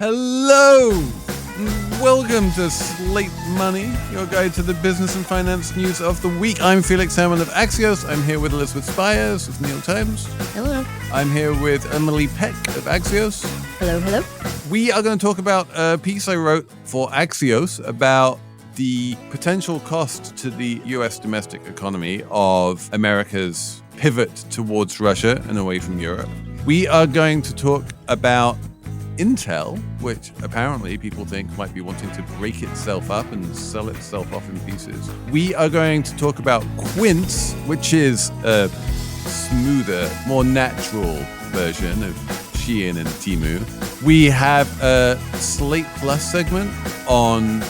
Hello! Welcome to Slate Money, your guide to the business and finance news of the week. I'm Felix Salmon of Axios. I'm here with Elizabeth Spiers of New York Times. Hello. I'm here with Molli Peck of Axios. Hello, hello. We are going to talk about a piece I wrote for Axios about the potential cost to the U.S. domestic economy of America's pivot towards Russia and away from Europe. We are going to talk about Intel, which apparently people think might be wanting to break itself up and sell itself off in pieces. We are going to talk about Quince, which is a smoother, more natural version of Shein and Temu. We have a Slate Plus segment on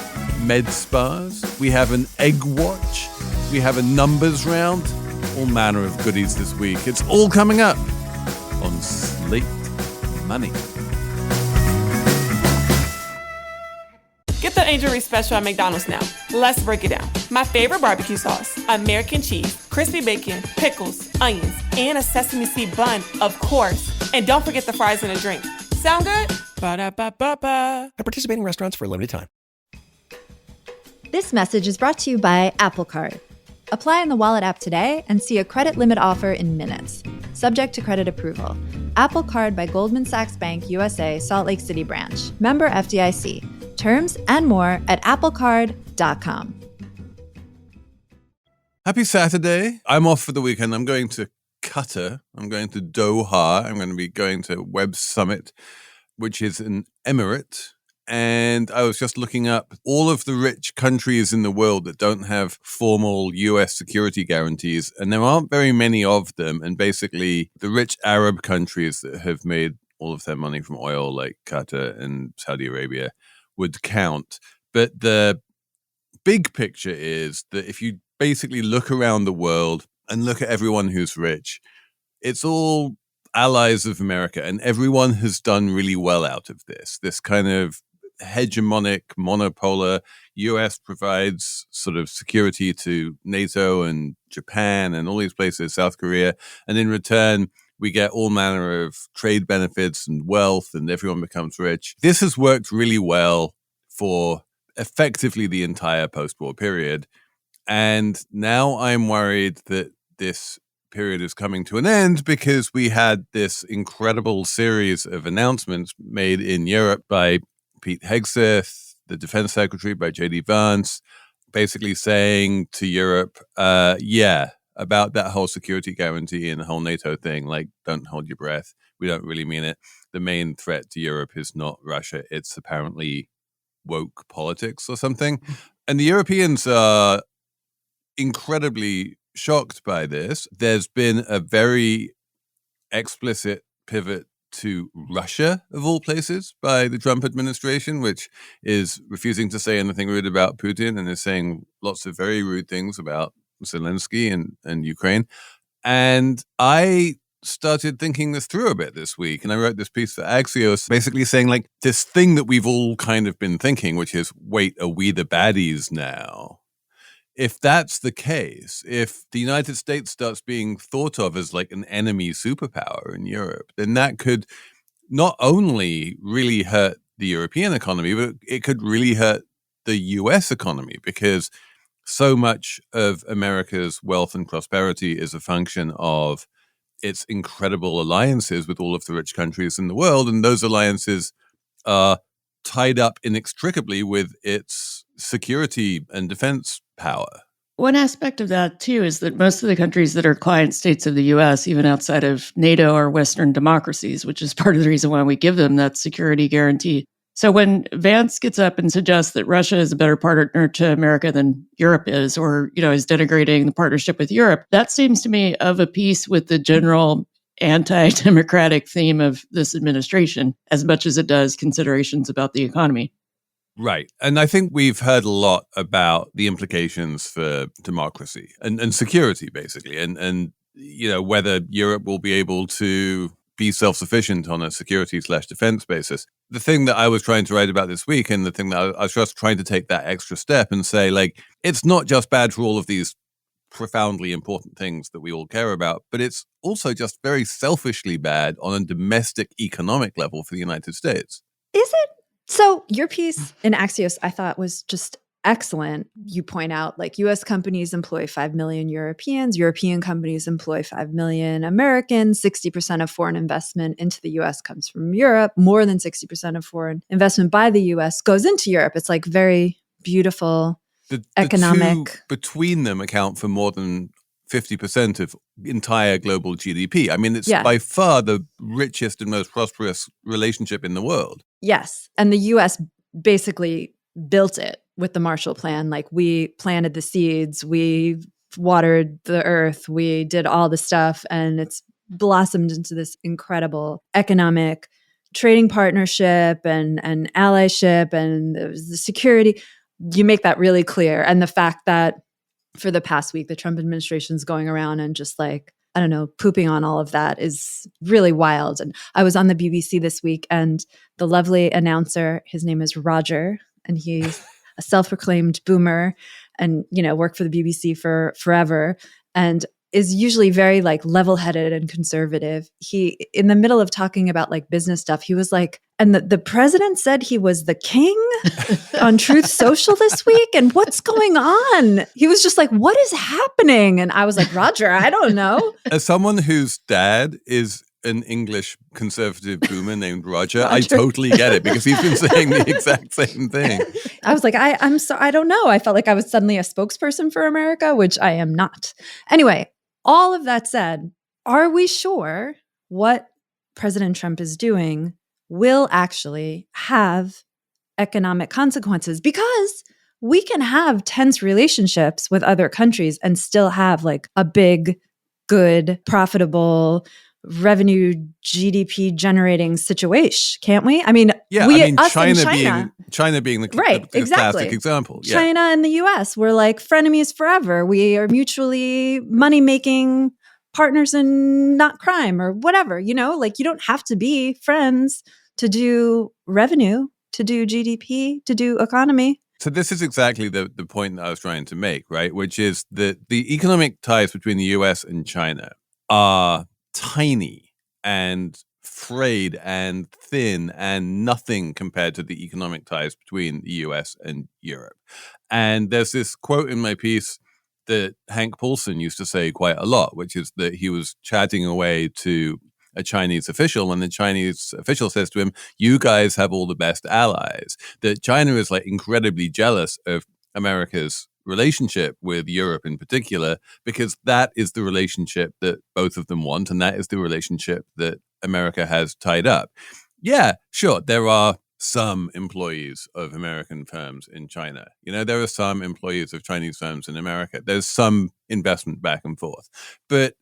med spas. We have an egg watch. We have a numbers round. All manner of goodies this week. It's all coming up on Slate Money. Get the Angel Reese special at McDonald's now. Let's break it down. My favorite barbecue sauce, American cheese, crispy bacon, pickles, onions, and a sesame seed bun, of course. And don't forget the fries and a drink. Sound good? Ba-da-ba-ba-ba. At participating restaurants for a limited time. This message is brought to you by Apple Card. Apply in the Wallet app today and see a credit limit offer in minutes. Subject to credit approval. Apple Card by Goldman Sachs Bank USA, Salt Lake City branch. Member FDIC. Terms and more at applecard.com. Happy Saturday. I'm off for the weekend. I'm going to Qatar. I'm going to Doha. I'm going to be going to Web Summit, which is an emirate. And I was just looking up all of the rich countries in the world that don't have formal US security guarantees. And there aren't very many of them. And basically, the rich Arab countries that have made all of their money from oil, like Qatar and Saudi Arabia, would count. But the big picture is that if you basically look around the world and look at everyone who's rich, it's all allies of America. And everyone has done really well out of this kind of hegemonic monopolar. US provides sort of security to NATO and Japan and all these places, South Korea. And in return, we get all manner of trade benefits and wealth, and everyone becomes rich. This has worked really well for effectively the entire post-war period. And now I'm worried that this period is coming to an end because we had this incredible series of announcements made in Europe by Pete Hegseth, the defense secretary, by J.D. Vance, basically saying to Europe, about that whole security guarantee and the whole NATO thing, like, don't hold your breath. We don't really mean it. The main threat to Europe is not Russia. It's apparently woke politics or something. And the Europeans are incredibly shocked by this. There's been a very explicit pivot to Russia, of all places, by the Trump administration, which is refusing to say anything rude about Putin and is saying lots of very rude things about Zelensky and Ukraine. And I started thinking this through a bit this week, and I wrote this piece for Axios basically saying, like, this thing that we've all kind of been thinking, which is, wait, are we the baddies now? If that's the case, if the United States starts being thought of as like an enemy superpower in Europe, then that could not only really hurt the European economy, but it could really hurt the US economy, because so much of America's wealth and prosperity is a function of its incredible alliances with all of the rich countries in the world. And those alliances are tied up inextricably with its security and defense power. One aspect of that, too, is that most of the countries that are client states of the U.S., even outside of NATO, are Western democracies, which is part of the reason why we give them that security guarantee. So when Vance gets up and suggests that Russia is a better partner to America than Europe is, or, is denigrating the partnership with Europe, that seems to me of a piece with the general anti-democratic theme of this administration, as much as it does considerations about the economy. Right. And I think we've heard a lot about the implications for democracy and security, basically, and whether Europe will be able to be self-sufficient on a security/defense basis. The thing that I was trying to write about this week, and the thing that I was just trying to take that extra step and say, like, it's not just bad for all of these profoundly important things that we all care about, but it's also just very selfishly bad on a domestic economic level for the United States. Is it? So your piece in Axios, I thought, was just excellent. You point out like US companies employ 5 million Europeans, European companies employ 5 million Americans, 60% of foreign investment into the US comes from Europe, more than 60% of foreign investment by the US goes into Europe. It's like very beautiful economic. The two between them account for more than 50% of entire global GDP. I mean, it's by far the richest and most prosperous relationship in the world. Yes. And the US basically built it with the Marshall Plan. Like, we planted the seeds, we watered the earth, we did all the stuff, and it's blossomed into this incredible economic trading partnership and allyship and the security. You make that really clear. And the fact that for the past week, the Trump administration's going around and just like, I don't know, pooping on all of that is really wild. And I was on the BBC this week, and the lovely announcer, his name is Roger, and he's a self-proclaimed boomer and, you know, worked for the BBC for forever and is usually very like level-headed and conservative. He, in the middle of talking about like business stuff, he was like, and the president said he was the king on Truth Social this week. And what's going on? He was just like, what is happening? And I was like, Roger, I don't know. As someone whose dad is an English conservative boomer named Roger, I totally get it, because he's been saying the exact same thing. I was like, I don't know. I felt like I was suddenly a spokesperson for America, which I am not. Anyway, all of that said, are we sure what President Trump is doing will actually have economic consequences? Because we can have tense relationships with other countries and still have like a big, good, profitable, revenue GDP generating situation, can't we? I mean, China being the classic example. Yeah. China and the US were like frenemies forever. We are mutually money-making partners in not crime or whatever, you know, like you don't have to be friends to do revenue, to do GDP, to do economy. So this is exactly the point that I was trying to make, right? Which is that the economic ties between the US and China are tiny and frayed and thin and nothing compared to the economic ties between the US and Europe. And there's this quote in my piece that Hank Paulson used to say quite a lot, which is that he was chatting away to a Chinese official, and the Chinese official says to him, "You guys have all the best allies." That China is like incredibly jealous of America's relationship with Europe in particular, because that is the relationship that both of them want, and that is the relationship that America has tied up. Yeah, sure, there are some employees of American firms in China. You know, there are some employees of Chinese firms in America. There's some investment back and forth. But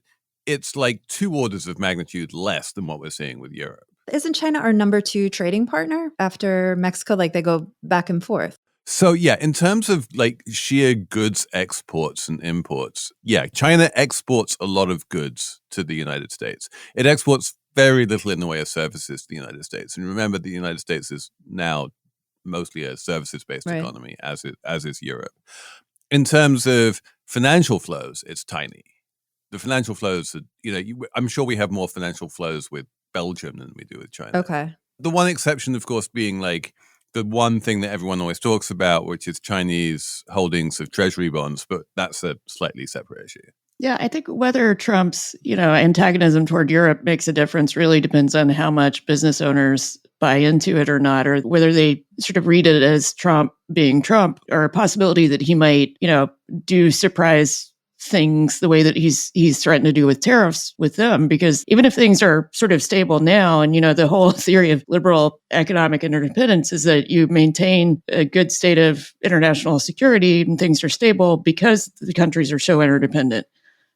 it's like 2 orders of magnitude less than what we're seeing with Europe. Isn't China our number 2 trading partner after Mexico? Like they go back and forth. So yeah, in terms of like sheer goods exports and imports, yeah, China exports a lot of goods to the United States. It exports very little in the way of services to the United States. And remember, the United States is now mostly a services-based economy, as is Europe. In terms of financial flows, it's tiny. The financial flows, I'm sure we have more financial flows with Belgium than we do with China. Okay. The one exception, of course, being like the one thing that everyone always talks about, which is Chinese holdings of treasury bonds, but that's a slightly separate issue. Yeah, I think whether Trump's, antagonism toward Europe makes a difference really depends on how much business owners buy into it or not, or whether they sort of read it as Trump being Trump, or a possibility that he might, do surprise things the way that he's threatened to do with tariffs with them. Because even if things are sort of stable now, and the whole theory of liberal economic interdependence is that you maintain a good state of international security and things are stable because the countries are so interdependent.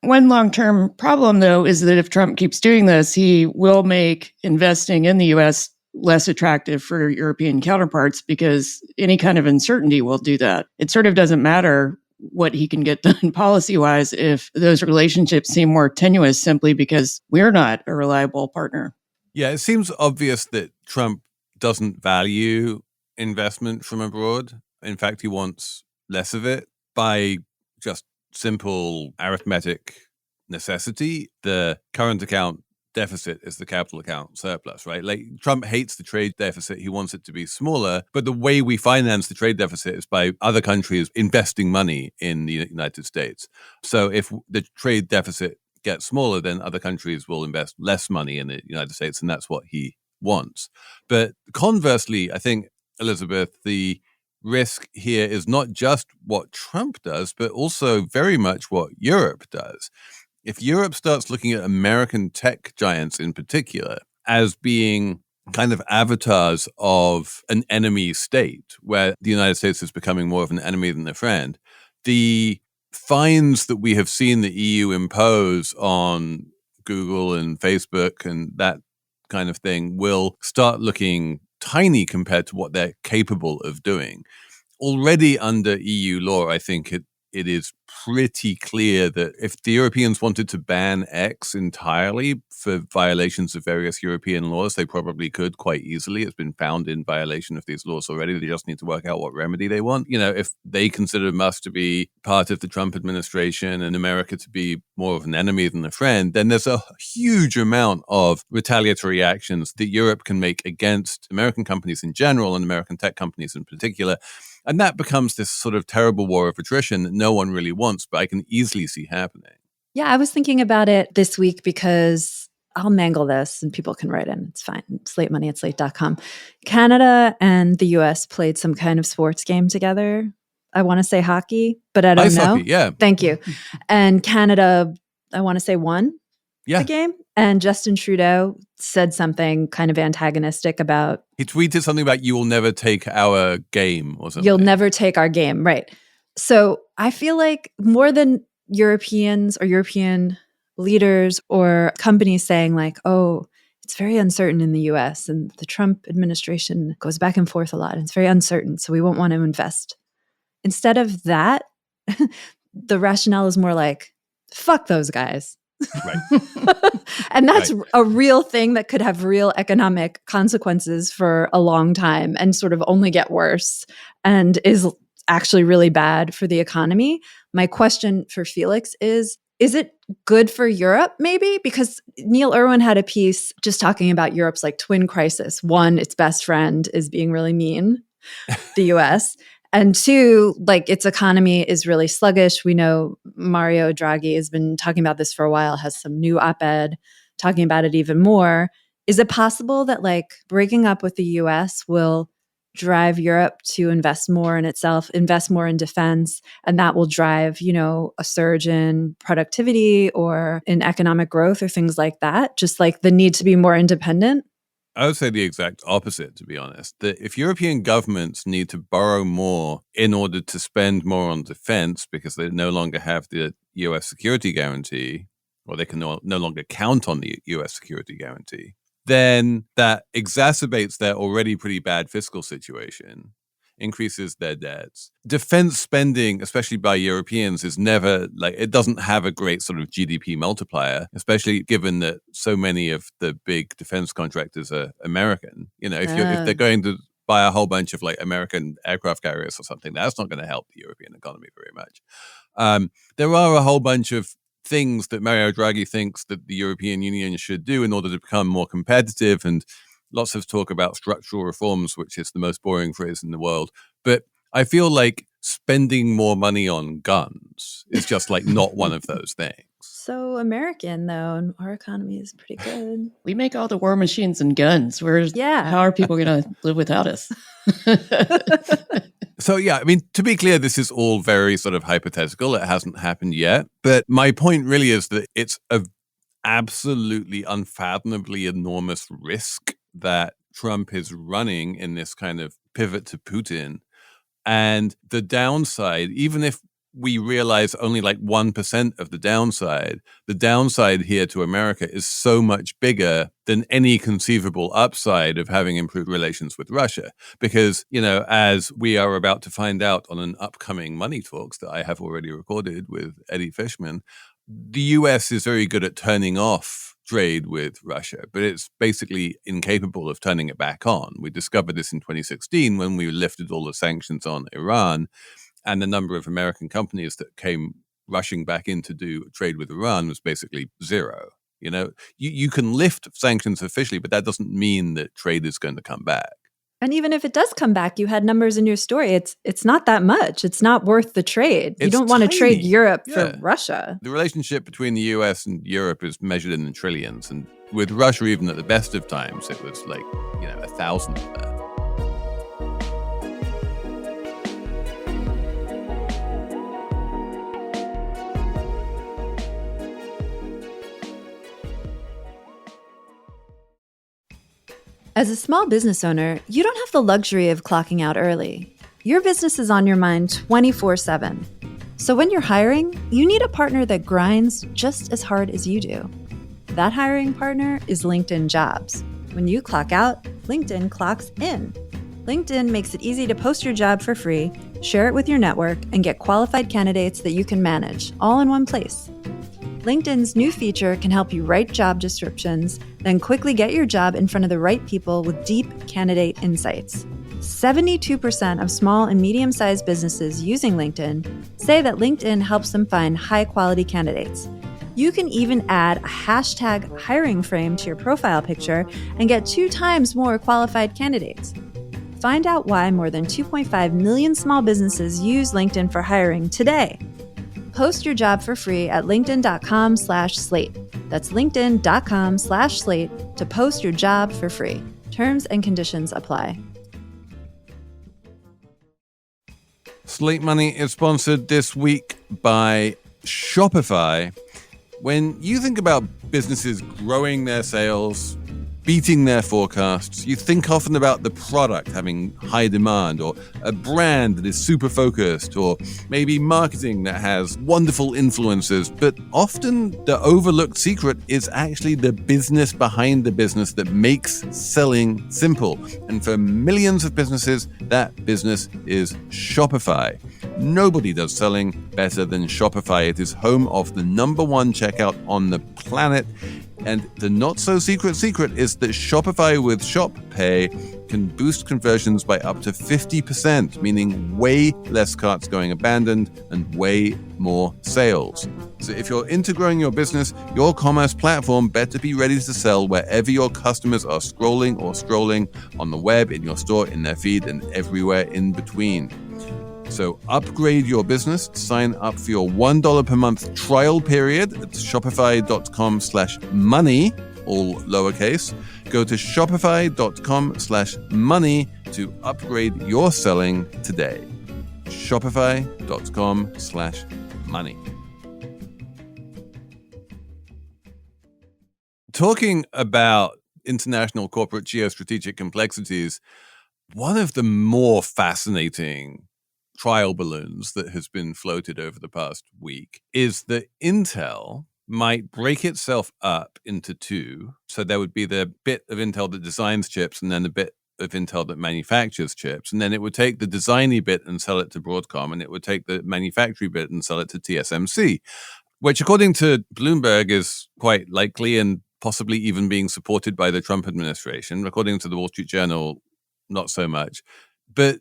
One long-term problem, though, is that if Trump keeps doing this, he will make investing in the U.S. less attractive for European counterparts, because any kind of uncertainty will do that. It sort of doesn't matter what he can get done policy-wise if those relationships seem more tenuous simply because we're not a reliable partner. Yeah, it seems obvious that Trump doesn't value investment from abroad. In fact, he wants less of it by just simple arithmetic necessity. The current account deficit is the capital account surplus, right? Like Trump hates the trade deficit. He wants it to be smaller. But the way we finance the trade deficit is by other countries investing money in the United States. So if the trade deficit gets smaller, then other countries will invest less money in the United States. And that's what he wants. But conversely, I think, Elizabeth, the risk here is not just what Trump does, but also very much what Europe does. If Europe starts looking at American tech giants in particular as being kind of avatars of an enemy state, where the United States is becoming more of an enemy than a friend, the fines that we have seen the EU impose on Google and Facebook and that kind of thing will start looking tiny compared to what they're capable of doing. Already under EU law, I think it is pretty clear that if the Europeans wanted to ban X entirely for violations of various European laws, they probably could quite easily. It's been found in violation of these laws already. They just need to work out what remedy they want. You know, if they consider Musk to be part of the Trump administration and America to be more of an enemy than a friend, then there's a huge amount of retaliatory actions that Europe can make against American companies in general and American tech companies in particular. And that becomes this sort of terrible war of attrition that no one really wants, but I can easily see happening. Yeah, I was thinking about it this week because I'll mangle this and people can write in. It's fine. Slate Money at slate.com. Canada and the US played some kind of sports game together. I want to say hockey, but I don't Ice know. hockey, yeah. Thank you. And Canada, I want to say won Yeah. the game. And Justin Trudeau said something kind of antagonistic about, He tweeted something about you will never take our game or something. you'll never take our game. Right. So I feel like more than Europeans or European leaders or companies saying like, oh, it's very uncertain in the US and the Trump administration goes back and forth a lot. And it's very uncertain. So we won't want to invest. Instead of that, the rationale is more like, fuck those guys. Right. And that's a real thing that could have real economic consequences for a long time and sort of only get worse and is actually really bad for the economy. My question for Felix is it good for Europe maybe? Because Neil Irwin had a piece just talking about Europe's like twin crisis. One, its best friend is being really mean, the US. And two, like its economy is really sluggish. We know Mario Draghi has been talking about this for a while, has some new op-ed talking about it even more. Is it possible that like breaking up with the US will drive Europe to invest more in itself, invest more in defense, and that will drive, you know, a surge in productivity or in economic growth or things like that? Just like the need to be more independent? I would say the exact opposite, to be honest. That if European governments need to borrow more in order to spend more on defense because they no longer have the US security guarantee, or they can no longer count on the US security guarantee, then that exacerbates their already pretty bad fiscal situation, increases their debts. Defense spending, especially by Europeans, is never like, it doesn't have a great sort of GDP multiplier, especially given that so many of the big defense contractors are American. You know, if they're going to buy a whole bunch of like American aircraft carriers or something, that's not going to help the European economy very much. There are a whole bunch of things that Mario Draghi thinks that the European Union should do in order to become more competitive, and lots of talk about structural reforms, which is the most boring phrase in the world. But I feel like spending more money on guns is just like not one of those things. So American, though, and our economy is pretty good. We make all the war machines and guns. How are people going to live without us? So, yeah, I mean, to be clear, this is all very sort of hypothetical. It hasn't happened yet. But my point really is that it's a absolutely unfathomably enormous risk that Trump is running in this kind of pivot to Putin. And the downside, even if we realize only like 1% of the downside here to America is so much bigger than any conceivable upside of having improved relations with Russia. Because, you know, as we are about to find out on an upcoming Money Talks that I have already recorded with Eddie Fishman, the US is very good at turning off trade with Russia, but it's basically incapable of turning it back on. We discovered this in 2016 when we lifted all the sanctions on Iran, and the number of American companies that came rushing back in to do trade with Iran was basically zero. You can lift sanctions officially, but that doesn't mean that trade is going to come back. And even if it does come back, you had numbers in your story. It's not that much. It's not worth the trade. You don't want to trade Europe for Russia. The relationship between the US and Europe is measured in the trillions. And with Russia, even at the best of times, it was like, 1,000 there. As a small business owner, you don't have the luxury of clocking out early. Your business is on your mind 24/7. So when you're hiring, you need a partner that grinds just as hard as you do. That hiring partner is LinkedIn Jobs. When you clock out, LinkedIn clocks in. LinkedIn makes it easy to post your job for free, share it with your network, and get qualified candidates that you can manage, all in one place. LinkedIn's new feature can help you write job descriptions, then quickly get your job in front of the right people with deep candidate insights. 72% of small and medium-sized businesses using LinkedIn say that LinkedIn helps them find high-quality candidates. You can even add a hashtag hiring frame to your profile picture and get 2 times more qualified candidates. Find out why more than 2.5 million small businesses use LinkedIn for hiring today. Post your job for free at linkedin.com/slate. That's linkedin.com/slate to post your job for free. Terms and conditions apply. Slate Money is sponsored this week by Shopify. When you think about businesses growing their sales, beating their forecasts, you think often about the product having high demand, or a brand that is super focused, or maybe marketing that has wonderful influencers. But often the overlooked secret is actually the business behind the business that makes selling simple. And for millions of businesses, that business is Shopify. Nobody does selling better than Shopify. It is home of the #1 checkout on the planet. And the not-so-secret secret is that Shopify with Shop Pay can boost conversions by up to 50%, meaning way less carts going abandoned and way more sales. So if you're into growing your business, your commerce platform better be ready to sell wherever your customers are scrolling or strolling, on the web, in your store, in their feed, and everywhere in between. So upgrade your business. Sign up for your $1 per month trial period at shopify.com/money, all lowercase. Go to shopify.com/money to upgrade your selling today. Shopify.com/money. Talking about international corporate geostrategic complexities, one of the more fascinating trial balloons that has been floated over the past week is that Intel might break itself up into 2. So there would be the bit of Intel that designs chips and then the bit of Intel that manufactures chips. And then it would take the designy bit and sell it to Broadcom, and it would take the manufacturing bit and sell it to TSMC, which according to Bloomberg is quite likely and possibly even being supported by the Trump administration. According to the Wall Street Journal, not so much. But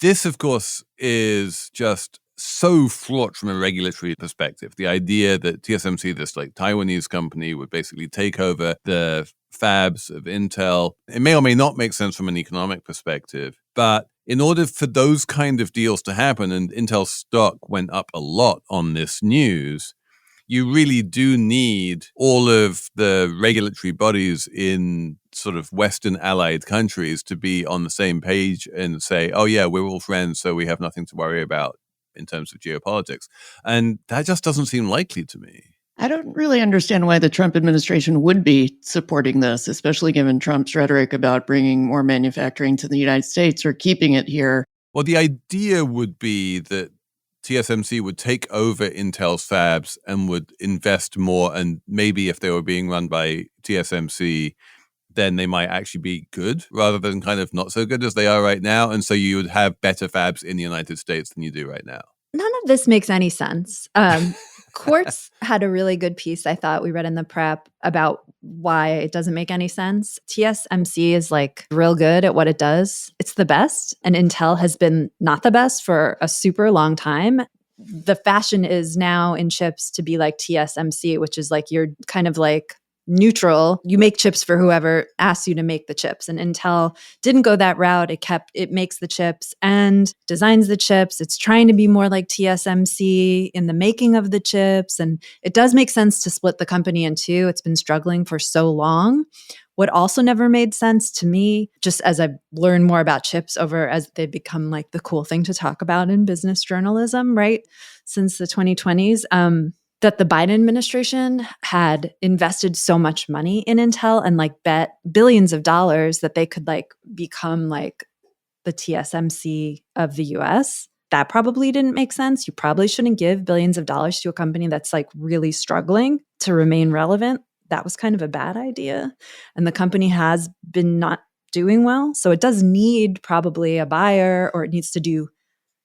this, of course, is just so fraught from a regulatory perspective. The idea that TSMC, this like Taiwanese company, would basically take over the fabs of Intel. It may or may not make sense from an economic perspective, but in order for those kind of deals to happen, and Intel stock went up a lot on this news, you really do need all of the regulatory bodies in sort of Western allied countries to be on the same page and say, oh yeah, we're all friends, so we have nothing to worry about in terms of geopolitics. And that just doesn't seem likely to me. I don't really understand why the Trump administration would be supporting this, especially given Trump's rhetoric about bringing more manufacturing to the United States or keeping it here. Well, the idea would be that TSMC would take over Intel's fabs and would invest more, and maybe if they were being run by TSMC, then they might actually be good rather than kind of not so good as they are right now. And so you would have better fabs in the United States than you do right now. None of this makes any sense. Quartz had a really good piece, I thought we read in the prep, about why it doesn't make any sense. TSMC is like real good at what it does. It's the best. And Intel has been not the best for a super long time. The fashion is now in chips to be like TSMC, which is like you're kind of like neutral. You make chips for whoever asks you to make the chips. And Intel didn't go that route. It makes the chips and designs the chips. It's trying to be more like TSMC in the making of the chips. And it does make sense to split the company in two. It's been struggling for so long. What also never made sense to me, just as I've learned more about chips over as they become like the cool thing to talk about in business journalism, right? Since the 2020s, that the Biden administration had invested so much money in Intel and like bet billions of dollars that they could like become like the TSMC of the US. That probably didn't make sense. You probably shouldn't give billions of dollars to a company that's like really struggling to remain relevant. That was kind of a bad idea. And the company has been not doing well. So it does need probably a buyer, or it needs to do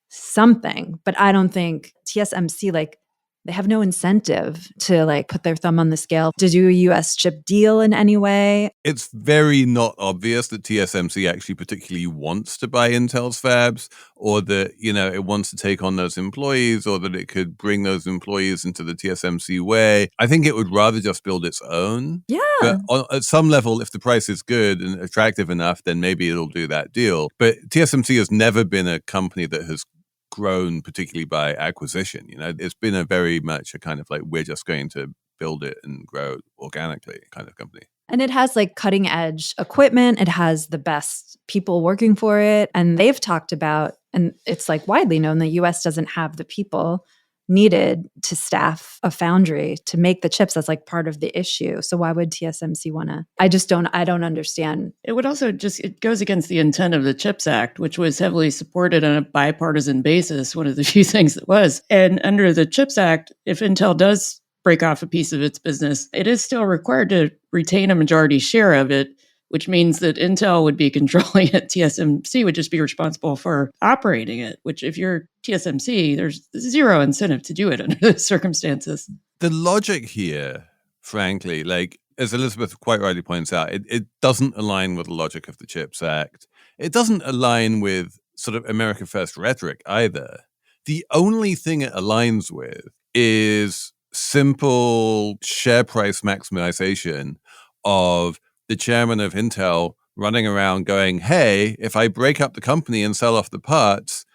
something. But I don't think TSMC, like, they have no incentive to like put their thumb on the scale to do a US chip deal in any way. It's very not obvious that TSMC actually particularly wants to buy Intel's fabs, or that, it wants to take on those employees, or that it could bring those employees into the TSMC way. I think it would rather just build its own. Yeah. But at some level, if the price is good and attractive enough, then maybe it'll do that deal. But TSMC has never been a company that has grown particularly by acquisition. It's been a very much a kind of like, we're just going to build it and grow organically kind of company. And it has like cutting edge equipment. It has the best people working for it. And they've talked about, and it's like widely known, the US doesn't have the people needed to staff a foundry to make the chips. That's like part of the issue. So why would TSMC want to? I don't understand. It would also it goes against the intent of the CHIPS Act, which was heavily supported on a bipartisan basis, one of the few things that was. And under the CHIPS Act, if Intel does break off a piece of its business, it is still required to retain a majority share of it, which means that Intel would be controlling it. TSMC would just be responsible for operating it, which if you're TSMC, there's zero incentive to do it under those circumstances. The logic here, frankly, like as Elizabeth quite rightly points out, it doesn't align with the logic of the CHIPS Act. It doesn't align with sort of America First rhetoric either. The only thing it aligns with is simple share price maximization of the chairman of Intel running around going, hey, if I break up the company and sell off the parts,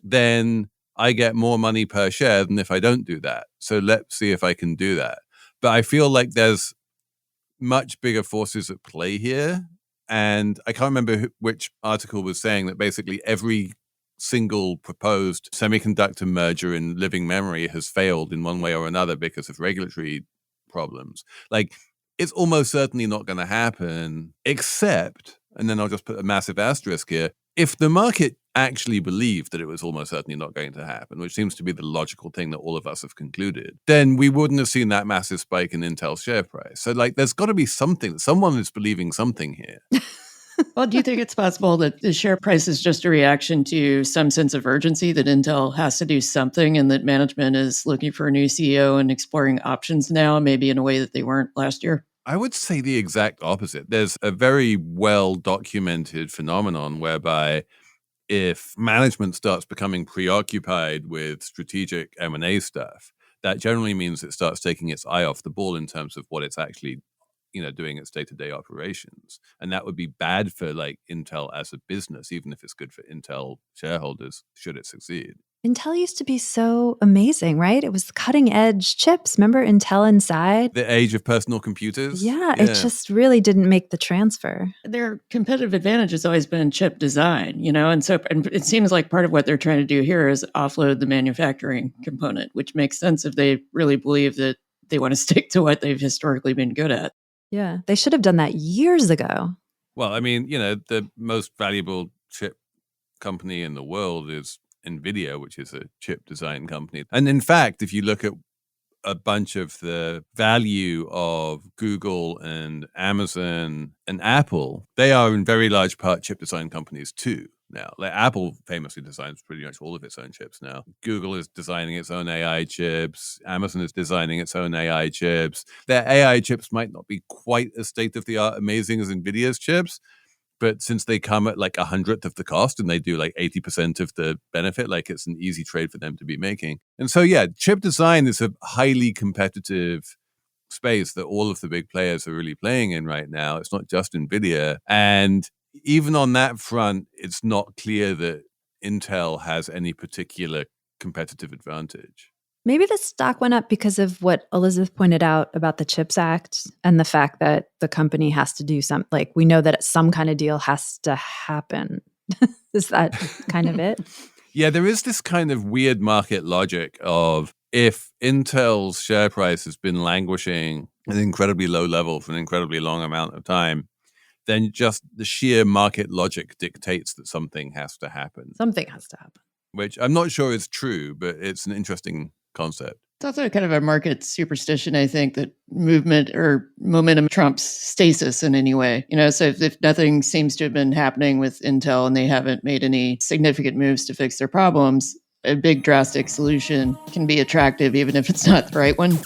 then I get more money per share than if I don't do that. So let's see if I can do that. But I feel like there's much bigger forces at play here. And I can't remember which article was saying that basically every single proposed semiconductor merger in living memory has failed in one way or another because of regulatory problems. Like, it's almost certainly not going to happen, except, and then I'll just put a massive asterisk here, if the market actually believed that it was almost certainly not going to happen, which seems to be the logical thing that all of us have concluded, then we wouldn't have seen that massive spike in Intel's share price. So, like, there's got to be something. Someone is believing something here. Well, do you think it's possible that the share price is just a reaction to some sense of urgency that Intel has to do something and that management is looking for a new CEO and exploring options now, maybe in a way that they weren't last year? I would say the exact opposite. There's a very well-documented phenomenon whereby if management starts becoming preoccupied with strategic M&A stuff, that generally means it starts taking its eye off the ball in terms of what it's actually doing its day-to-day operations. And that would be bad for like Intel as a business, even if it's good for Intel shareholders, should it succeed. Intel used to be so amazing, right? It was cutting edge chips. Remember Intel Inside? The age of personal computers? Yeah, it just really didn't make the transfer. Their competitive advantage has always been chip design, and it seems like part of what they're trying to do here is offload the manufacturing component, which makes sense if they really believe that they want to stick to what they've historically been good at. Yeah, they should have done that years ago. Well, I mean, the most valuable chip company in the world is NVIDIA, which is a chip design company. And in fact, if you look at a bunch of the value of Google and Amazon and Apple, they are in very large part chip design companies too. Now, like Apple famously designs pretty much all of its own chips now. Google is designing its own AI chips. Amazon is designing its own AI chips. Their AI chips might not be quite as state-of-the-art amazing as NVIDIA's chips, but since they come at like 100th of the cost and they do like 80% of the benefit, like it's an easy trade for them to be making. And so, yeah, chip design is a highly competitive space that all of the big players are really playing in right now. It's not just NVIDIA. And even on that front, it's not clear that Intel has any particular competitive advantage. Maybe the stock went up because of what Elizabeth pointed out about the CHIPS Act and the fact that the company has to do something. Like, we know that some kind of deal has to happen. Is that kind of it? Yeah, there is this kind of weird market logic of if Intel's share price has been languishing at an incredibly low level for an incredibly long amount of time, then just the sheer market logic dictates that something has to happen. Something has to happen. Which I'm not sure is true, but it's an interesting concept. It's also kind of a market superstition, I think, that movement or momentum trumps stasis in any way. So if nothing seems to have been happening with Intel and they haven't made any significant moves to fix their problems, a big drastic solution can be attractive, even if it's not the right one.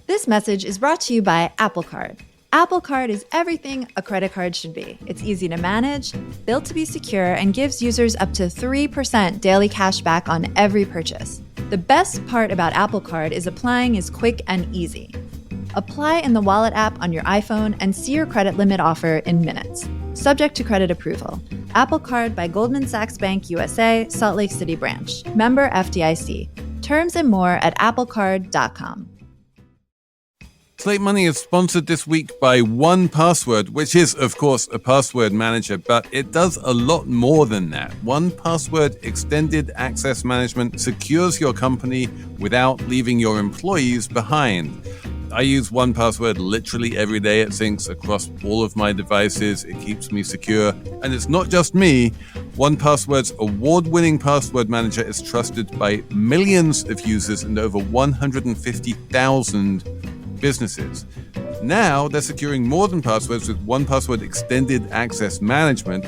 This message is brought to you by Apple Card. Apple Card is everything a credit card should be. It's easy to manage, built to be secure, and gives users up to 3% daily cash back on every purchase. The best part about Apple Card is applying is quick and easy. Apply in the Wallet app on your iPhone and see your credit limit offer in minutes. Subject to credit approval. Apple Card by Goldman Sachs Bank USA, Salt Lake City branch. Member FDIC. Terms and more at applecard.com. Slate Money is sponsored this week by 1Password, which is, of course, a password manager, but it does a lot more than that. 1Password Extended Access Management secures your company without leaving your employees behind. I use 1Password literally every day. It syncs across all of my devices. It keeps me secure. And it's not just me. 1Password's award-winning password manager is trusted by millions of users and over 150,000 businesses. Now they're securing more than passwords with 1Password Extended Access Management.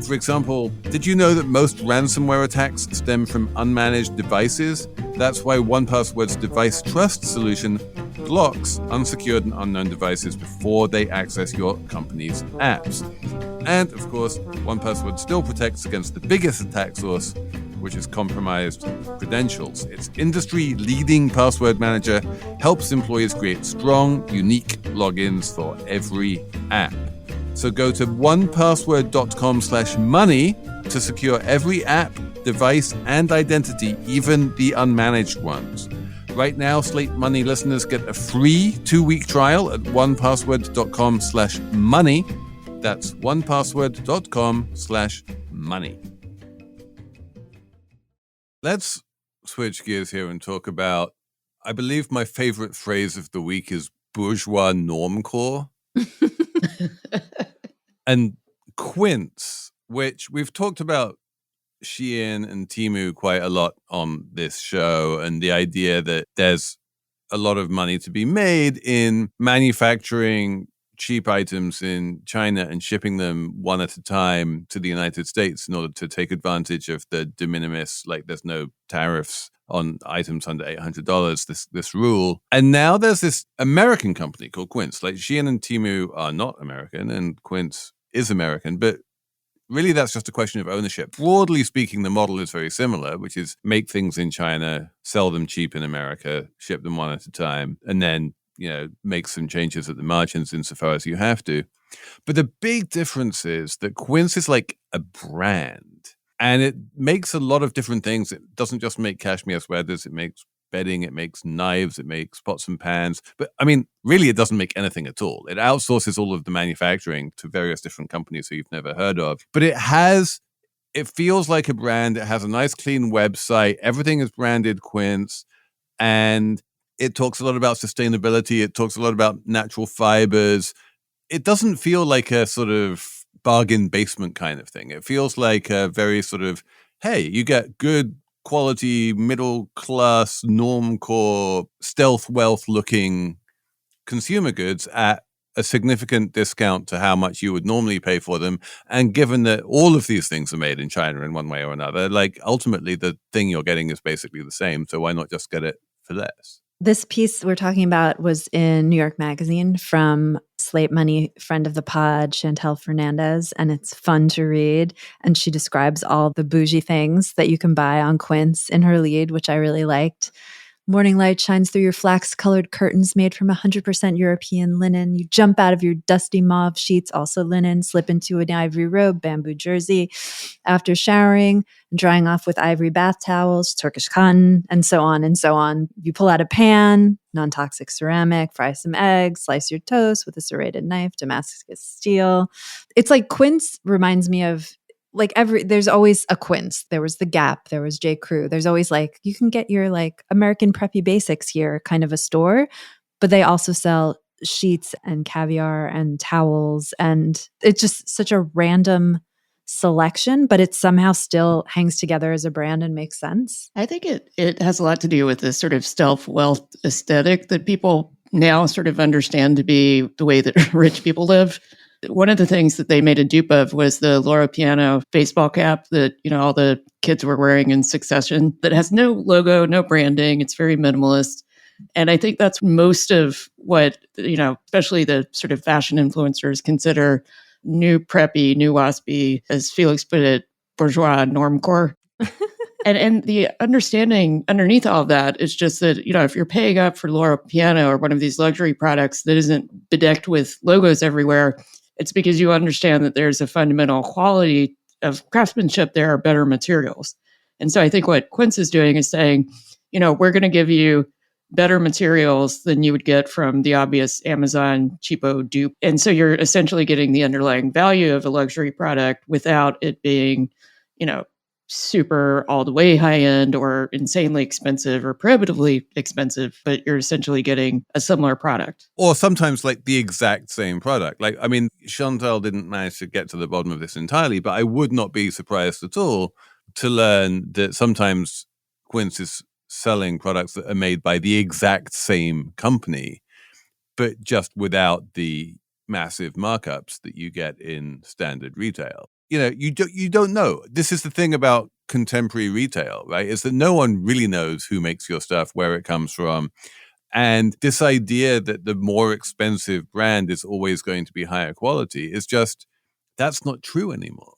For example, did you know that most ransomware attacks stem from unmanaged devices? That's why 1Password's Device Trust solution blocks unsecured and unknown devices before they access your company's apps. And of course, 1Password still protects against the biggest attack source, which is compromised credentials. Its industry-leading password manager helps employees create strong, unique logins for every app. So go to onepassword.com/money to secure every app, device, and identity, even the unmanaged ones. Right now, Slate Money listeners get a free 2-week trial at onepassword.com/money. That's onepassword.com/money. Let's switch gears here and talk about, I believe my favorite phrase of the week is bourgeois normcore. And Quince, which we've talked about Shein and Temu quite a lot on this show, and the idea that there's a lot of money to be made in manufacturing cheap items in China and shipping them one at a time to the United States in order to take advantage of the de minimis, like there's no tariffs on items under $800, this rule. And now there's this American company called Quince. Like, Shein and Temu are not American and Quince is American, but really that's just a question of ownership. Broadly speaking, the model is very similar, which is make things in China, sell them cheap in America, ship them one at a time, and then make some changes at the margins insofar as you have to. But the big difference is that Quince is like a brand, and it makes a lot of different things. It doesn't just make cashmere sweaters, it makes bedding, it makes knives, it makes pots and pans. But I mean, really, it doesn't make anything at all. It outsources all of the manufacturing to various different companies who you've never heard of. But it feels like a brand. It has a nice, clean website. Everything is branded Quince, and it talks a lot about sustainability. It talks a lot about natural fibers. It doesn't feel like a sort of bargain basement kind of thing. It feels like a very sort of, hey, you get good quality, middle class, normcore, stealth wealth looking consumer goods at a significant discount to how much you would normally pay for them. And given that all of these things are made in China in one way or another, like ultimately the thing you're getting is basically the same. So why not just get it for less? This piece we're talking about was in New York Magazine from Slate Money friend of the pod, Chantel Fernandez, and it's fun to read. And she describes all the bougie things that you can buy on Quince in her lead, which I really liked. Morning light shines through your flax-colored curtains made from 100% European linen. You jump out of your dusty mauve sheets, also linen, slip into an ivory robe, bamboo jersey. After showering and drying off with ivory bath towels, Turkish cotton, and so on and so on. You pull out a pan, non-toxic ceramic, fry some eggs, slice your toast with a serrated knife, Damascus steel. It's like Quince reminds me of there's always a Quince. There was the Gap, there was J. Crew. There's always you can get your American preppy basics here kind of a store, but they also sell sheets and caviar and towels. And it's just such a random selection, but it somehow still hangs together as a brand and makes sense. I think it has a lot to do with this sort of stealth wealth aesthetic that people now sort of understand to be the way that rich people live. One of the things that they made a dupe of was the Loro Piano baseball cap that, all the kids were wearing in succession that has no logo, no branding. It's very minimalist. And I think that's most of what, especially the sort of fashion influencers consider new preppy, new waspy, as Felix put it, bourgeois normcore. And the understanding underneath all of that is just that, if you're paying up for Loro Piano or one of these luxury products that isn't bedecked with logos everywhere, it's because you understand that there's a fundamental quality of craftsmanship. There are better materials. And so I think what Quince is doing is saying, we're going to give you better materials than you would get from the obvious Amazon cheapo dupe. And so you're essentially getting the underlying value of a luxury product without it being, super all the way high end or insanely expensive or prohibitively expensive, but you're essentially getting a similar product. Or sometimes the exact same product. Chantal didn't manage to get to the bottom of this entirely, but I would not be surprised at all to learn that sometimes Quince is selling products that are made by the exact same company, but just without the massive markups that you get in standard retail. You don't know. This is the thing about contemporary retail, right? Is that no one really knows who makes your stuff, where it comes from. And this idea that the more expensive brand is always going to be higher quality is just, that's not true anymore.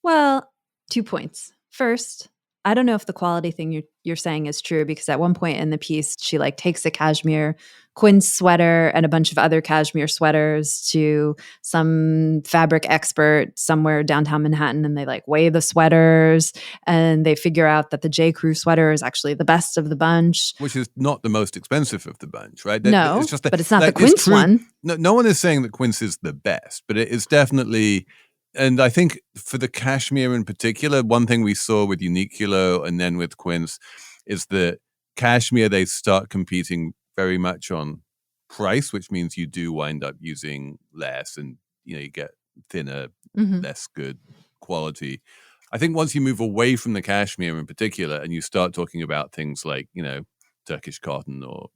Well, 2 points. First, I don't know if the quality thing you're saying is true, because at one point in the piece, she takes a cashmere Quince sweater and a bunch of other cashmere sweaters to some fabric expert somewhere downtown Manhattan, and they weigh the sweaters and they figure out that the J. Crew sweater is actually the best of the bunch. Which is not the most expensive of the bunch, right? No, it's just but it's not the Quince one. No one is saying that Quince is the best, but it is definitely... And I think for the cashmere in particular, one thing we saw with Uniqlo and then with Quince is that cashmere, they start competing very much on price, which means you do wind up using less and, you get thinner, less good quality. I think once you move away from the cashmere in particular and you start talking about things like, Turkish cotton or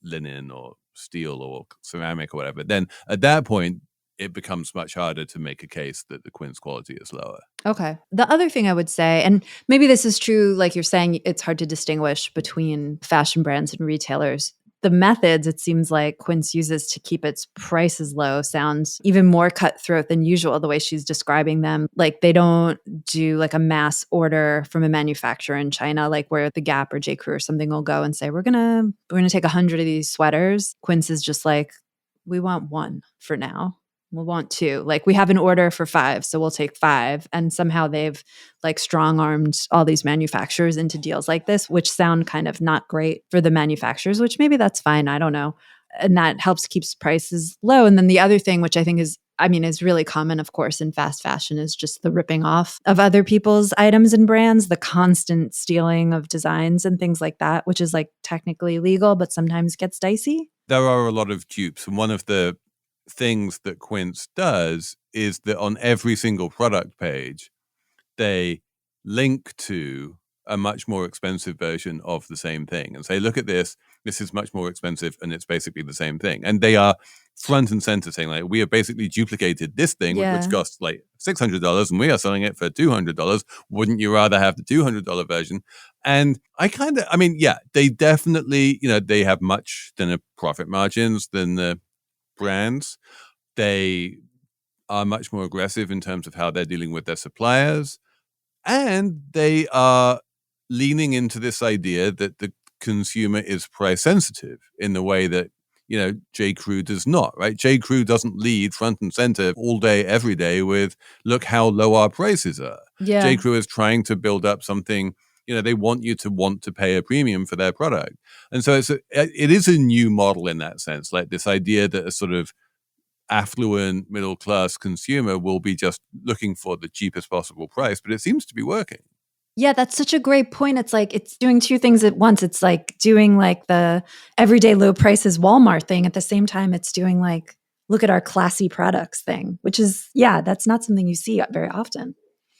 linen or steel or ceramic or whatever, then at that point, it becomes much harder to make a case that the Quince quality is lower. Okay. The other thing I would say, and maybe this is true, like you're saying, it's hard to distinguish between fashion brands and retailers. The methods, it seems like Quince uses to keep its prices low sounds even more cutthroat than usual, the way she's describing them. They don't do a mass order from a manufacturer in China, where the Gap or J. Crew or something will go and say, we're gonna take 100 of these sweaters. Quince is just we want one for now. We'll want 2. We have an order for 5, so we'll take 5. And somehow they've strong-armed all these manufacturers into deals like this, which sound kind of not great for the manufacturers, which maybe that's fine. I don't know. And that helps keeps prices low. And then the other thing, which I think is really common, of course, in fast fashion, is just the ripping off of other people's items and brands, the constant stealing of designs and things like that, which is technically legal, but sometimes gets dicey. There are a lot of dupes. And one of the things that Quince does is that on every single product page, they link to a much more expensive version of the same thing and say, look at this is much more expensive, and it's basically the same thing. And they are front and center saying like, we have basically duplicated this thing, Yeah. which costs like $600 and we are selling it for $200. Wouldn't you rather have the $200 version? And they definitely, they have much thinner profit margins than the brands. They are much more aggressive in terms of how they're dealing with their suppliers. And they are leaning into this idea that the consumer is price sensitive in the way that, J. Crew does not, right? J. Crew doesn't lead front and center all day, every day with, look how low our prices are. Yeah. J. Crew is trying to build up something, they want you to want to pay a premium for their product. And so it is a new model in that sense, like this idea that a sort of affluent middle-class consumer will be just looking for the cheapest possible price, but it seems to be working. Yeah, that's such a great point. It's like it's doing two things at once. It's like doing like the everyday low prices Walmart thing. At the same time, it's doing like, look at our classy products thing, which is, that's not something you see very often.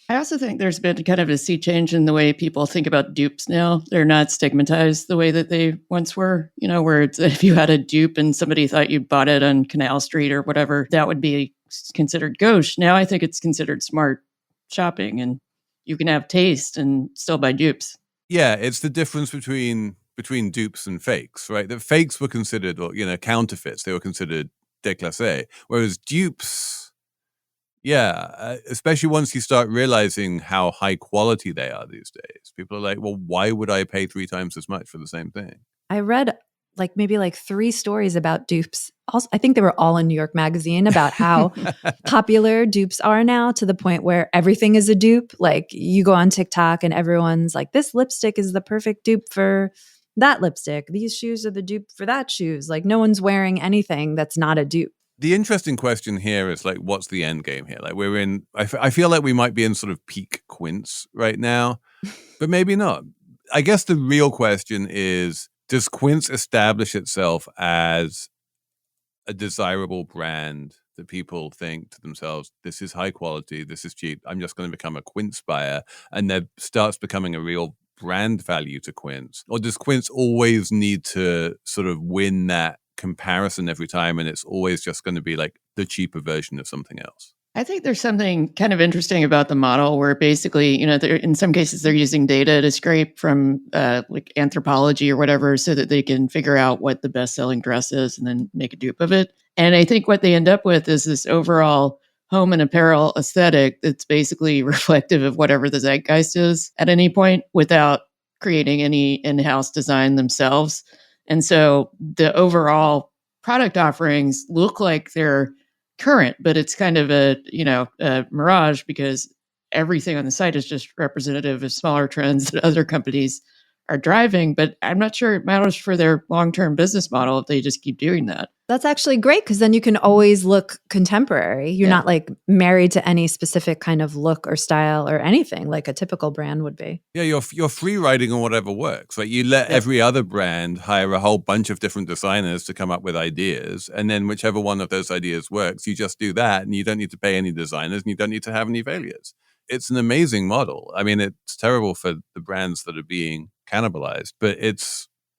I also think there's been kind of a sea change in the way people think about dupes now. They're not stigmatized the way that they once were, where it's, if you had a dupe and somebody thought you bought it on Canal Street or whatever, that would be considered gauche. Now I think it's considered smart shopping, and you can have taste and still buy dupes. Yeah, it's the difference between dupes and fakes, right? The fakes were considered, counterfeits. They were considered déclassés, whereas dupes, especially once you start realizing how high quality they are these days, people are like, well, why would I pay 3 times as much for the same thing? I read maybe 3 stories about dupes. Also, I think they were all in New York Magazine about how popular dupes are now, to the point where everything is a dupe. Like you go on TikTok and everyone's like, this lipstick is the perfect dupe for that lipstick. These shoes are the dupe for that shoes. Like no one's wearing anything that's not a dupe. The interesting question here is like, what's the end game here? Like I feel like we might be in sort of peak Quince right now, but maybe not. I guess the real question is, does Quince establish itself as a desirable brand that people think to themselves, this is high quality, this is cheap, I'm just going to become a Quince buyer, and there starts becoming a real brand value to Quince? Or does Quince always need to sort of win that comparison every time, and it's always just going to be like the cheaper version of something else? I think there's something kind of interesting about the model where basically, in some cases they're using data to scrape from like anthropology or whatever so that they can figure out what the best-selling dress is and then make a dupe of it. And I think what they end up with is this overall home and apparel aesthetic that's basically reflective of whatever the zeitgeist is at any point without creating any in-house design themselves. And so the overall product offerings look like they're current, but it's kind of a mirage, because everything on the site is just representative of smaller trends that other companies are driving. But I'm not sure it matters for their long-term business model if they just keep doing that. That's actually great, because then you can always look contemporary. You're not like married to any specific kind of look or style or anything like a typical brand would be. Yeah, you're free riding on whatever works. Like you let every other brand hire a whole bunch of different designers to come up with ideas, and then whichever one of those ideas works, you just do that, and you don't need to pay any designers, and you don't need to have any failures. It's an amazing model. I mean, it's terrible for the brands that are being cannibalized, but it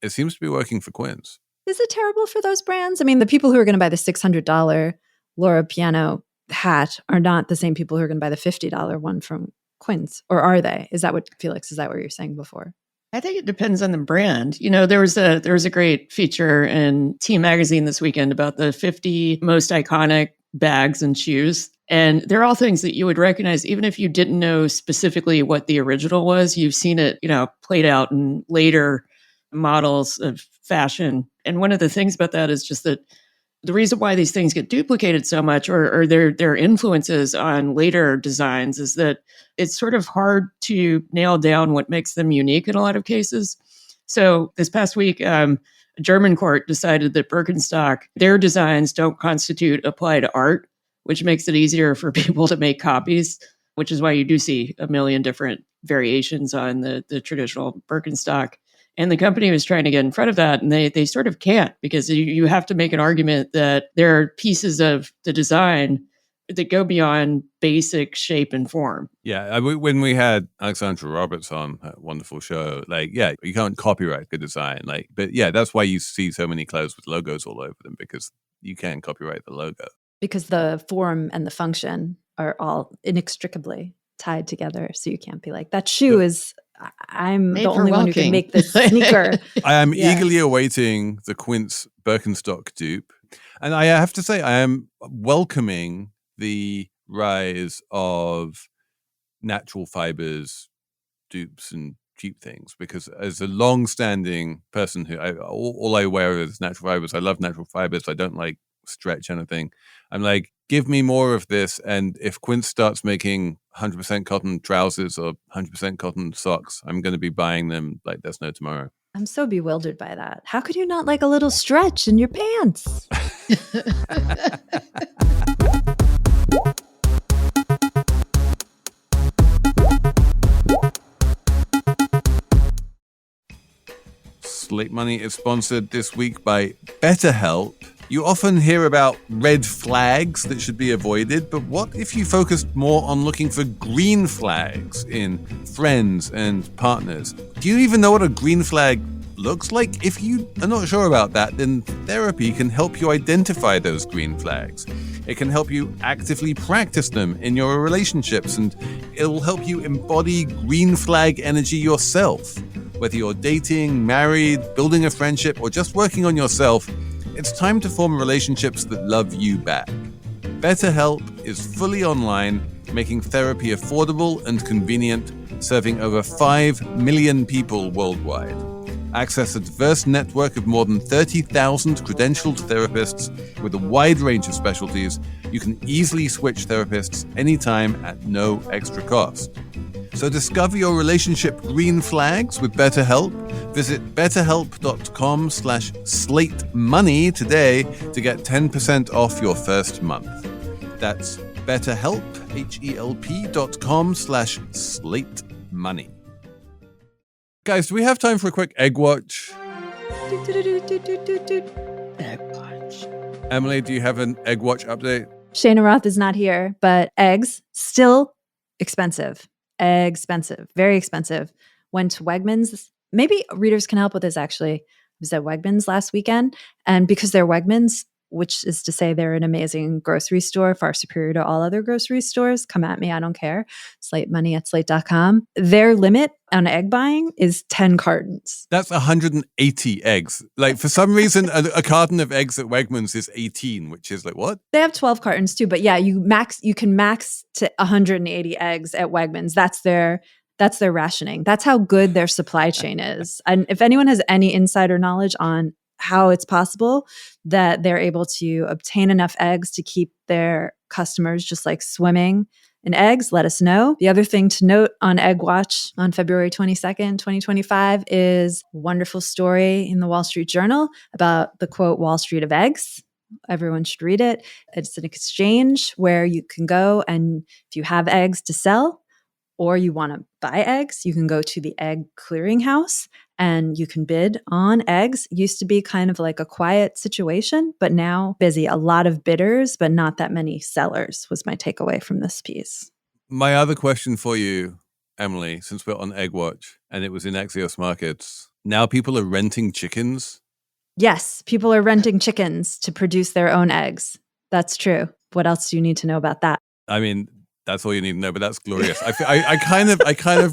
seems to be working for Quince. Is it terrible for those brands? I mean, the people who are going to buy the $600 Laura Piano hat are not the same people who are going to buy the $50 one from Quince, or are they? Is that what, Felix, is that what you were saying before? I think it depends on the brand. There was a great feature in T Magazine this weekend about the 50 most iconic bags and shoes. And they're all things that you would recognize, even if you didn't know specifically what the original was. You've seen it, played out in later models of fashion. And one of the things about that is just that the reason why these things get duplicated so much, or their influences on later designs, is that it's sort of hard to nail down what makes them unique in a lot of cases. So this past week, a German court decided that Birkenstock, their designs don't constitute applied art, which makes it easier for people to make copies, which is why you do see a million different variations on the traditional Birkenstock. And the company was trying to get in front of that, and they sort of can't, because you have to make an argument that there are pieces of the design that go beyond basic shape and form. Yeah, when we had Alexandra Roberts on that wonderful show, you can't copyright good design. But that's why you see so many clothes with logos all over them, because you can't copyright the logo. Because the form and the function are all inextricably tied together. So you can't be like, that shoe is, I'm Made the for only one who can walking. make this sneaker. I am Yeah. eagerly awaiting the Quince Birkenstock dupe. And I have to say, I am welcoming the rise of natural fibers, dupes, and cheap things, because as a long-standing person who all I wear is natural fibers. I love natural fibers. I don't like stretch anything. I'm like, give me more of this. And if Quince starts making 100% cotton trousers or 100% cotton socks, I'm going to be buying them like there's no tomorrow. I'm so bewildered by that. How could you not like a little stretch in your pants? Slate Money is sponsored this week by BetterHelp. You often hear about red flags that should be avoided, but what if you focused more on looking for green flags in friends and partners? Do you even know what a green flag looks like? If you are not sure about that, then therapy can help you identify those green flags. It can help you actively practice them in your relationships, and it'll help you embody green flag energy yourself. Whether you're dating, married, building a friendship, or just working on yourself, it's time to form relationships that love you back. BetterHelp is fully online, making therapy affordable and convenient, serving over 5 million people worldwide. Access a diverse network of more than 30,000 credentialed therapists with a wide range of specialties. You can easily switch therapists anytime at no extra cost. So discover your relationship green flags with BetterHelp. Visit betterhelp.com/slatemoney today to get 10% off your first month. That's BetterHelp, HELP.com/slatemoney. Guys, do we have time for a quick egg watch? Egg watch. Emily, do you have an egg watch update? Cheyna Roth is not here, but eggs still expensive. Expensive. Very expensive. Went to Wegmans. Maybe readers can help with this, actually. I was at Wegmans last weekend. And because they're Wegmans, which is to say they're an amazing grocery store, far superior to all other grocery stores. Come at me, I don't care. Slate Money at slate.com. Their limit on egg buying is 10 cartons. That's 180 eggs. Like, for some reason, a carton of eggs at Wegmans is 18, which is like, what? They have 12 cartons too, but yeah, you can max to 180 eggs at Wegmans. That's their rationing. That's how good their supply chain is. And if anyone has any insider knowledge on how it's possible that they're able to obtain enough eggs to keep their customers just like swimming in eggs, let us know. The other thing to note on Egg Watch on February 22nd, 2025 is a wonderful story in the Wall Street Journal about the quote, Wall Street of eggs. Everyone should read it. It's an exchange where you can go, and if you have eggs to sell or you want to buy eggs, you can go to the egg clearinghouse and you can bid on eggs. It used to be kind of like a quiet situation, but now busy. A lot of bidders, but not that many sellers was my takeaway from this piece. My other question for you, Emily, since we're on Egg Watch and it was in Axios Markets, now people are renting chickens? Yes, people are renting chickens to produce their own eggs. That's true. What else do you need to know about that? I mean, that's all you need to know, but that's glorious. I kind of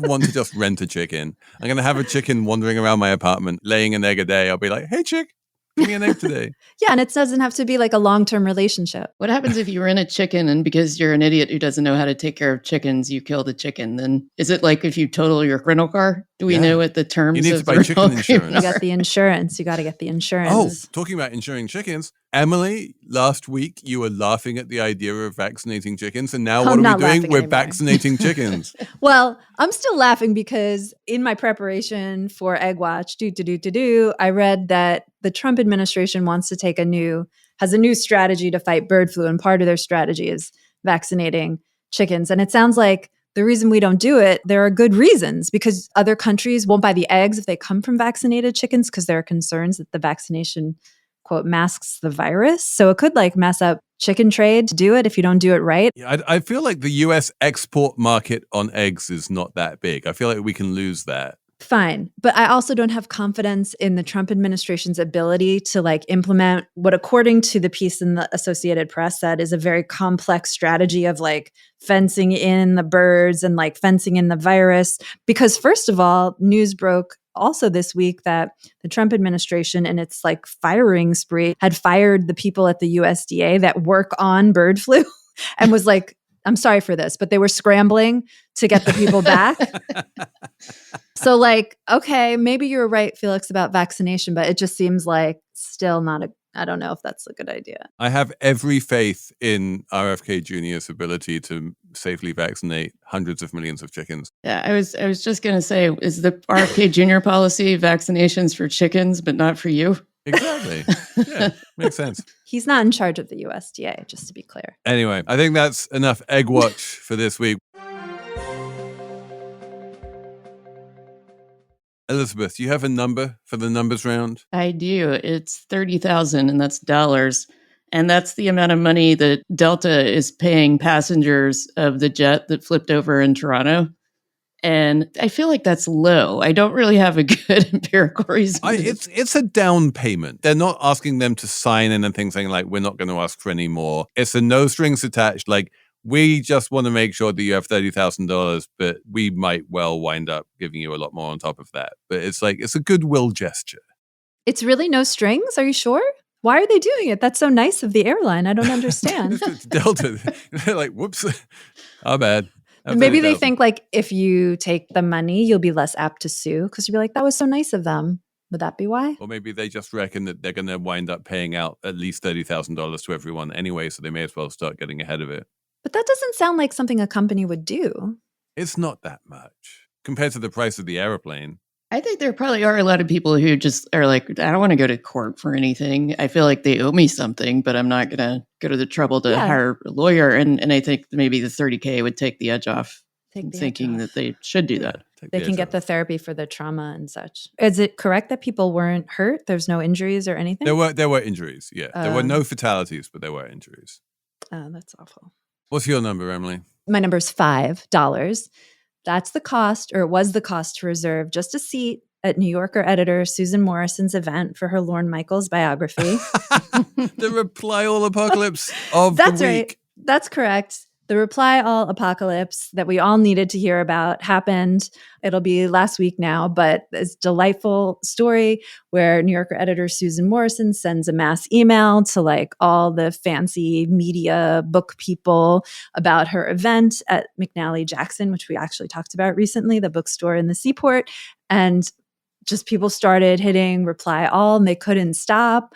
want to just rent a chicken. I'm going to have a chicken wandering around my apartment, laying an egg a day. I'll be like, hey, chick, give me an egg today. Yeah, and it doesn't have to be like a long-term relationship. What happens if you rent a chicken and because you're an idiot who doesn't know how to take care of chickens, you kill the chicken? Then is it like if you total your rental car? Do we know what the terms You need of to buy the chicken rental insurance. You got the insurance. You got to get the insurance. Oh, talking about insuring chickens. Emily, last week you were laughing at the idea of vaccinating chickens. And now what I'm are not we doing? laughing We're anymore. vaccinating chickens. Well, I'm still laughing because in my preparation for Egg Watch, I read that the Trump administration wants to has a new strategy to fight bird flu. And part of their strategy is vaccinating chickens. And it sounds like the reason we don't do it, there are good reasons, because other countries won't buy the eggs if they come from vaccinated chickens because there are concerns that the vaccination, quote, masks the virus. So it could like mess up chicken trade to do it if you don't do it right. Yeah, I feel like the U.S. export market on eggs is not that big. I feel like we can lose that. Fine. But I also don't have confidence in the Trump administration's ability to like implement what, according to the piece in the Associated Press, said is a very complex strategy of like fencing in the birds and like fencing in the virus. Because first of all, news broke also this week that the Trump administration in its like firing spree had fired the people at the USDA that work on bird flu and was like, I'm sorry for this, but they were scrambling to get the people back. So like, okay, maybe you're right, Felix, about vaccination, but it just seems like still not I don't know if that's a good idea. I have every faith in RFK Jr.'s ability to safely vaccinate hundreds of millions of chickens. Yeah, I was just going to say, is the RFK Jr. policy vaccinations for chickens, but not for you? Exactly. Yeah, makes sense. He's not in charge of the USDA, just to be clear. Anyway, I think that's enough egg watch for this week. Elizabeth, do you have a number for the numbers round? I do. It's 30,000, and that's dollars. And that's the amount of money that Delta is paying passengers of the jet that flipped over in Toronto. And I feel like that's low. I don't really have a good empirical reason. It's a down payment. They're not asking them to sign anything saying like, we're not going to ask for any more. It's a no strings attached. Like, we just want to make sure that you have $30,000, but we might well wind up giving you a lot more on top of that. But it's like, it's a goodwill gesture. It's really no strings? Are you sure? Why are they doing it? That's so nice of the airline. I don't understand. It's Delta. They're like, whoops, our bad. Maybe they think like if you take the money, you'll be less apt to sue because you'll be like, that was so nice of them. Would that be why? Or maybe they just reckon that they're going to wind up paying out at least $30,000 to everyone anyway, so they may as well start getting ahead of it. But that doesn't sound like something a company would do. It's not that much compared to the price of the airplane. I think there probably are a lot of people who just are like, I don't want to go to court for anything. I feel like they owe me something, but I'm not going to go to the trouble to hire a lawyer. And I think maybe the $30K would take the edge off, thinking that they should do that. They can get the therapy for the trauma and such. Is it correct that people weren't hurt? There's no injuries or anything? There were injuries, yeah. There were no fatalities, but there were injuries. Oh, that's awful. What's your number, Emily? My number is $5. That's the cost, or it was the cost to reserve just a seat at New Yorker editor Susan Morrison's event for her Lorne Michaels biography. The reply all apocalypse of That's the week. Right. That's correct. The reply all apocalypse that we all needed to hear about happened. It'll be last week now, but it's a delightful story where New Yorker editor Susan Morrison sends a mass email to like all the fancy media book people about her event at McNally Jackson, which we actually talked about recently, the bookstore in the Seaport. And just people started hitting reply all and they couldn't stop.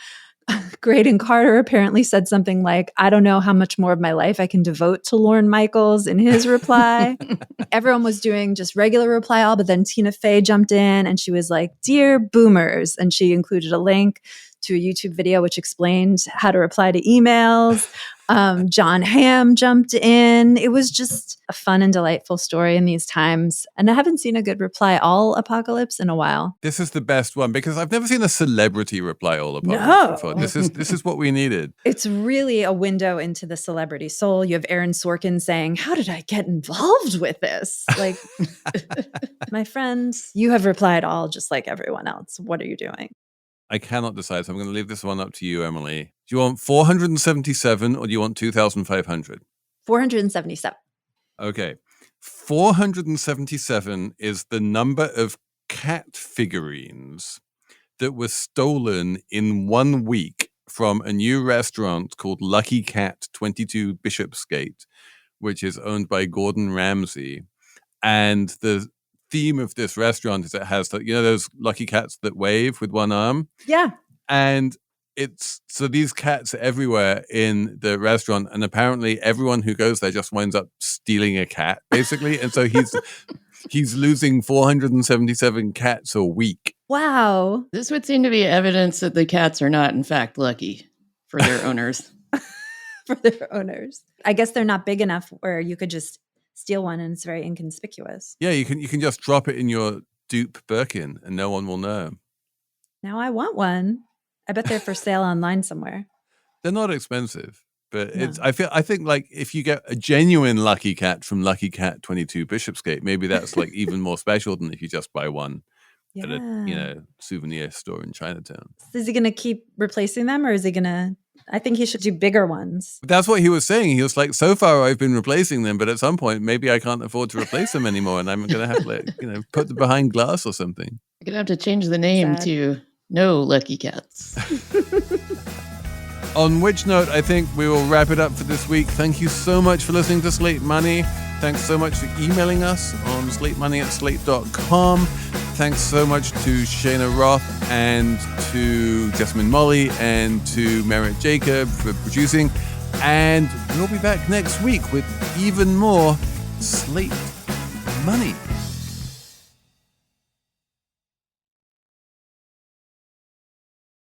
Graydon Carter apparently said something like, I don't know how much more of my life I can devote to Lorne Michaels in his reply. Everyone was doing just regular reply all, but then Tina Fey jumped in and she was like, Dear Boomers. And she included a link to a YouTube video which explained how to reply to emails. John Hamm jumped in. It was just a fun and delightful story in these times. And I haven't seen a good reply all apocalypse in a while. This is the best one because I've never seen a celebrity reply all apocalypse before. This is what we needed. It's really a window into the celebrity soul. You have Aaron Sorkin saying, how did I get involved with this? Like, my friends, you have replied all just like everyone else. What are you doing? I cannot decide, so I'm going to leave this one up to you, Emily. Do you want 477 or do you want 2,500? 477. Okay. 477 is the number of cat figurines that were stolen in 1 week from a new restaurant called Lucky Cat 22 Bishopsgate, which is owned by Gordon Ramsay. And the theme of this restaurant is it has, those lucky cats that wave with one arm? Yeah. And so these cats are everywhere in the restaurant, and apparently everyone who goes there just winds up stealing a cat, basically. And so he's losing 477 cats a week. Wow. This would seem to be evidence that the cats are not, in fact, lucky for their owners. For their owners. I guess they're not big enough where you could just steal one and it's very inconspicuous. Yeah, you can just drop it in your dupe Birkin and no one will know. Now I want one. I bet they're for sale online somewhere. They're not expensive, but No. I think like if you get a genuine lucky cat from Lucky Cat 22 Bishopsgate, maybe that's like even more special than if you just buy one at a souvenir store in Chinatown. Is he going to keep replacing them, or is he going to? I think he should do bigger ones. That's what he was saying. He was like, so far I've been replacing them, but at some point maybe I can't afford to replace them anymore, and I'm going to have to, put them behind glass or something. You're going to have to change the name to No Lucky Cats. On which note, I think we will wrap it up for this week. Thank you so much for listening to Slate Money. Thanks so much for emailing us on slatemoney@slate.com. Thanks so much to Cheyna Roth and to Jessamine Molli and to Merritt Jacob for producing. And we'll be back next week with even more Slate Money.